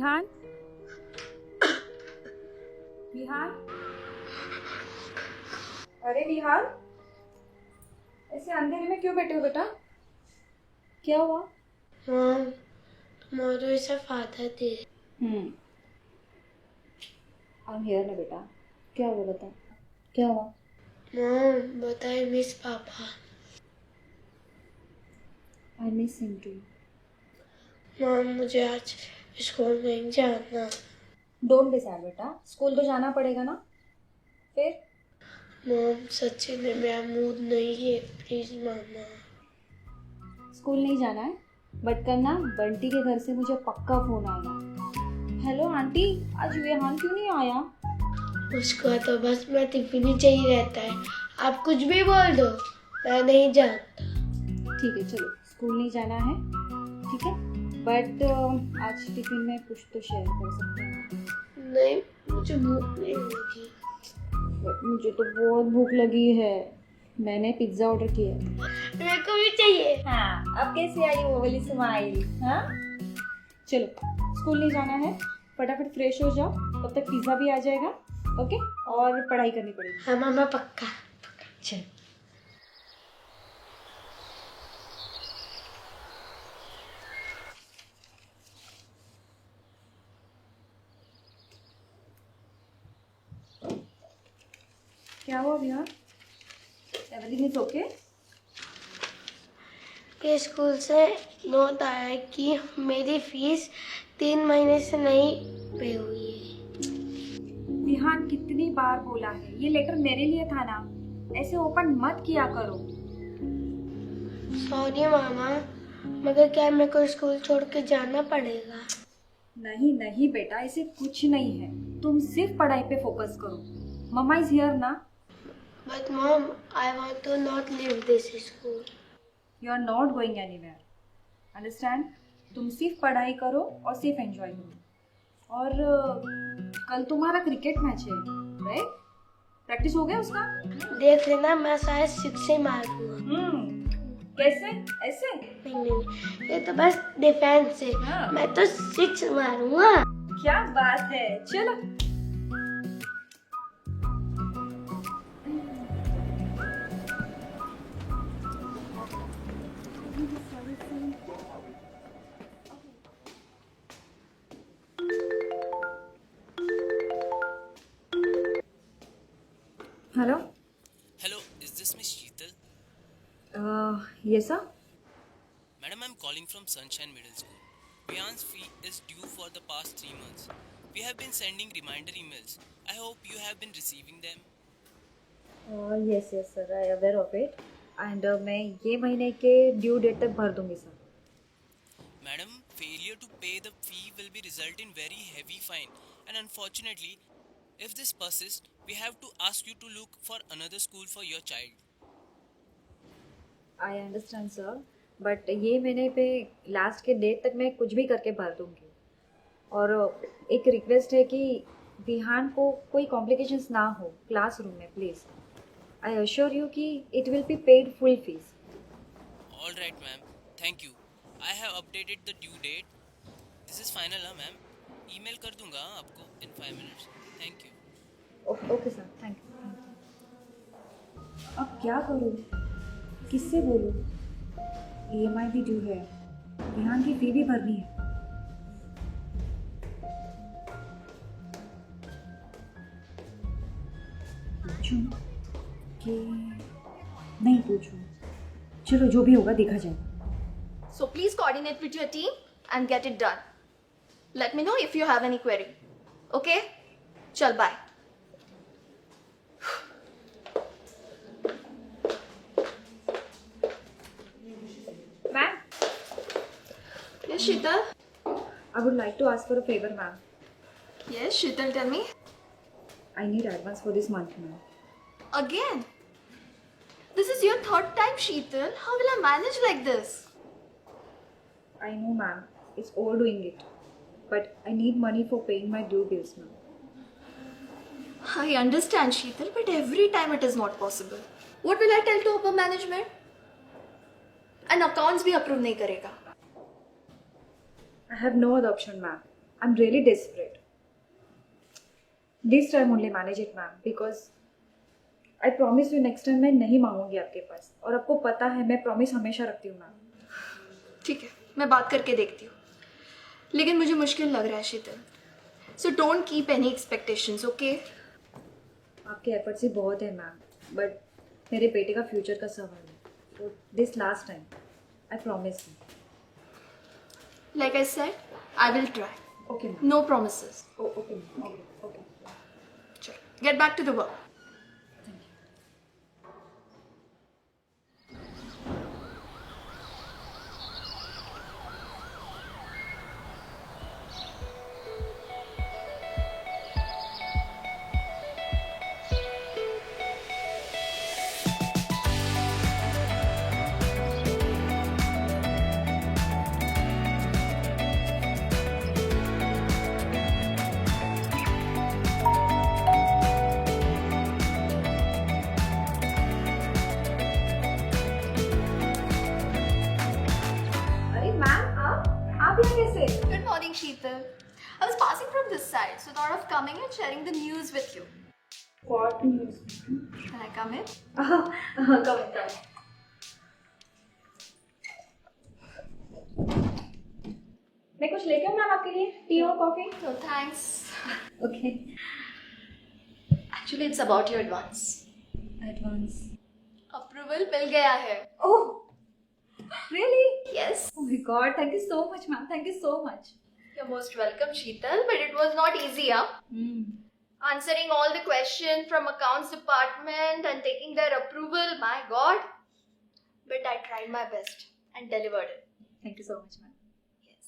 विहान, विहान, अरे विहान, ऐसे अंधेरे में क्यों बैठे हो बेटा? क्या हुआ? Mom, tomorrow is a father day. I am here ना बेटा। क्या हुआ बता, क्या हुआ? मॉम, but I miss पापा. I miss him too. Mom, मुझे आज स्कूल नहीं जाना. डोंट बी सैड बेटा, स्कूल तो जाना पड़ेगा ना। फिर मॉम, सच्ची में मेरा मूड नहीं है. Please mama. स्कूल नहीं जाना है, बट कल ना बंटी के घर से मुझे पक्का फोन आएगा। हेलो आंटी, आज विहान क्यों नहीं आया? उसको तो बस मेरा टिफिन ही चाहिए रहता है. आप कुछ भी बोल दो, मैं नहीं जानता. ठीक है चलो, स्कूल नहीं जाना है, ठीक है, बट आज टिफिन में कुछ तो शेयर कर सकते हैं। नहीं, मुझे भूख नहीं लगी. मुझे तो बहुत भूख लगी है, मैंने पिज्जा ऑर्डर किया है। मेरे को भी चाहिए. हाँ, अब कैसे आई वो वाली स्माइल? हाँ चलो, स्कूल नहीं जाना है, फटाफट फ्रेश हो जाओ, तब तक पिज्जा भी आ जाएगा। ओके, और पढ़ाई करनी पड़ेगी। हाँ मामा, पक्का. चल क्या हुआ विहान? Everything is okay? के स्कूल से नोट आया है कि मेरी फीस 3 महीने से नहीं पे हुई है. विहान, कितनी बार बोला है, ये लेटर मेरे लिए था ना, ऐसे ओपन मत किया करो। सॉरी मामा, मगर क्या मेरे को स्कूल छोड़ के जाना पड़ेगा? नहीं नहीं बेटा, ऐसे कुछ नहीं है, तुम सिर्फ पढ़ाई पे फोकस करो। मम्मा इज हियर ना। But mom, I want to not leave this school. You are not going anywhere, understand? तुम सिर्फ पढ़ाई करो और सिर्फ एंजॉय करो। और कल तुम्हारा क्रिकेट मैच है, राइट? प्रैक्टिस हो गया उसका? देख लेना, मैं शायद 6 से मारूंगा. कैसे? ऐसे? नहीं, ये तो बस डिफेंस है. हाँ। मैं तो 6 मारूंगा. क्या बात है, चलो। Hello. Hello, is this Miss Sheetal? Yes sir. Madam, I'm calling from Sunshine Middle School. Vian's fee is due for the past 3 months. We have been sending reminder emails. I hope you have been receiving them. Yes yes sir, I aware of it, and मैं ये महीने के due date तक भर दूंगी sir. Madam, failure to pay the fee will be result in very heavy fine. And unfortunately, if this persists, we have to ask you to look for another school for your child. I understand sir, but ये महीने पे last के date तक मैं कुछ भी करके भर दूंगी। और एक रिक्वेस्ट है कि विहान को कोई कॉम्प्लिकेशंस ना हो क्लासरूम में, प्लीज़। आई अश्योर यू कि it will be paid full fees. All right, ma'am. Thank you. I have updated the due date. This is final, ma'am. Email कर दूंगा आपको in 5 minutes. Thank you. Okay sir, thank you. अब क्या करूँ, किससे बोलूँ? EMI भी due है, विहान की फी भी भरनी है। पूछूं कि नहीं पूछूं? चलो, जो भी होगा देखा जाएगा। So please coordinate with your team and get it done. Let me know if you have any query. Okay? Chal, bye. Ma'am, Yes, Sheetal. I would like to ask for a favor, ma'am. Yes, Sheetal, tell me. I need advance for this month, ma'am. Again? This is your third time, Sheetal. How will I manage like this? I know, ma'am. It's overdoing it. But I need money for paying my due bills, ma'am. I understand, Sheetal, but every time it is not possible. What will I tell to upper management? And accounts भी approve नहीं करेगा. I have no other option, ma'am. I'm really desperate. This time only manage it, ma'am, because I promise you next time मैं नहीं मांगूंगी आपके पास. और आपको पता है मैं प्रॉमिस हमेशा रखती हूँ, मैम. ठीक है, मैं बात करके देखती हूँ, लेकिन मुझे मुश्किल लग रहा है Sheetal. So don't keep any expectations, okay? आपके एफर्ट्स ही बहुत है मैम, बट मेरे बेटे का फ्यूचर का सवाल है. तो this last time I promise you. Like I said, I will try. Okay ma'am. No promises. Okay ma'am. Okay okay. चलो, get back to the work. अरे मैम आप यहाँ कैसे? Good morning, Sheetal. I was passing from this side, so thought of coming and sharing the news with you. What news? Can I come in? Come. मैं कुछ लेके आऊँ ma'am आपके लिए, टी और coffee? No, thanks. Okay. Actually, it's about your advance. Advance. Approval मिल गया है. Oh really? Yes. Oh my god, thank you so much ma'am, thank you so much. You're most welcome, Sheetal. But it was not easy, huh? Answering all the questions from accounts department and taking their approval. My God. But I tried my best and delivered it. Thank you so much ma'am. Yes.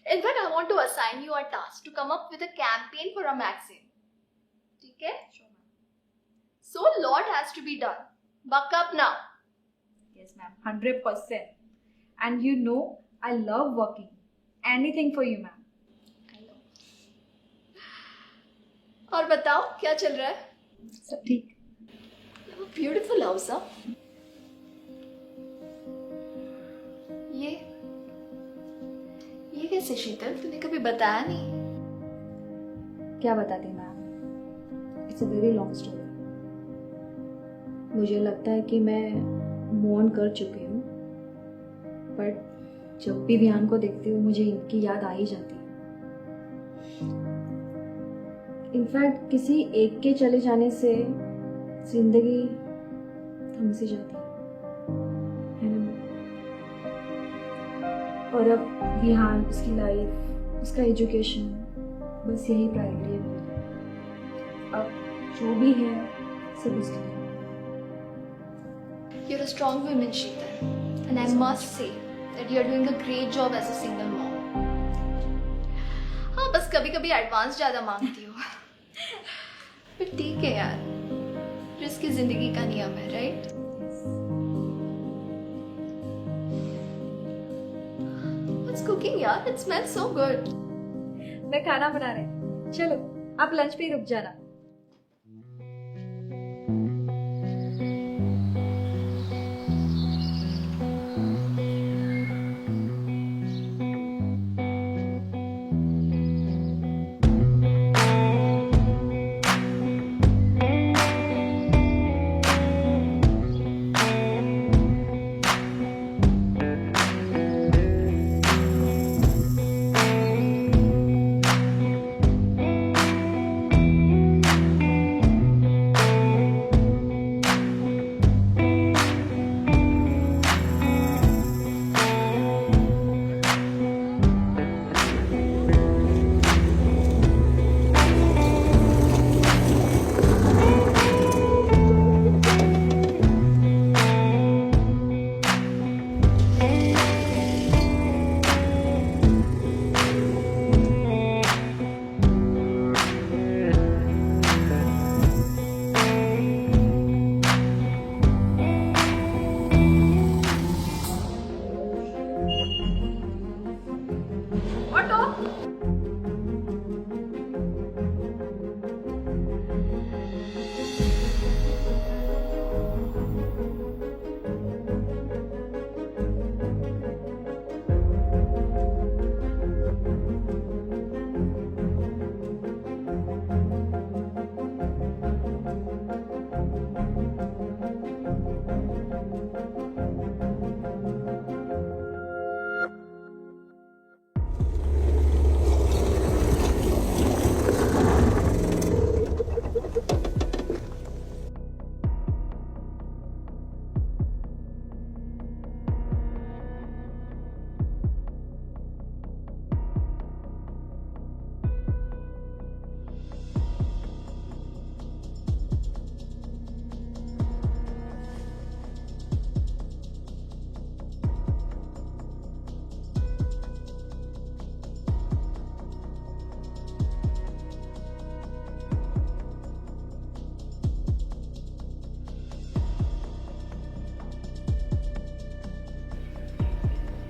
In fact, I want to assign you a task to come up with a campaign for a magazine. Okay? Sure ma'am. So a lot has to be done. Buck up now. Yes ma'am, 100%. And you know I love working. Anything for you ma'am. I know. और बताओ क्या चल रहा है? सब ठीक. You have a beautiful house, huh? ये कैसे शीतल? तूने कभी बताया नहीं. क्या बताती ma'am? It's a very long story. मुझे लगता है कि मैं मौन कर चुकी हूँ, बट जब भी ध्यान को देखती हूँ मुझे इनकी याद आ ही जाती है. इनफैक्ट किसी एक के चले जाने से जिंदगी थम सी जाती है ना. और अब ध्यान, उसकी लाइफ, उसका एजुकेशन, बस यही प्रायोरिटी है मेरी. अब जो भी है सब उसके लिए. You're a strong woman, Sheetal, and I must say that you're doing a great job as a single mom. हाँ, बस कभी-कभी एडवांस ज़्यादा मांगती हो. पर ठीक है यार, रिस्क की जिंदगी का नियम है, राइट? What's cooking यार? It smells so good. मैं खाना बना रही हूँ. चलो आप लंच पे ही रुक जाना.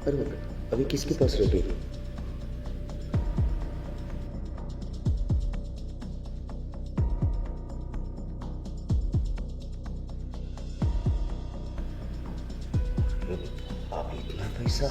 अरे अभी किसके पास रहती है? आप इतना पैसा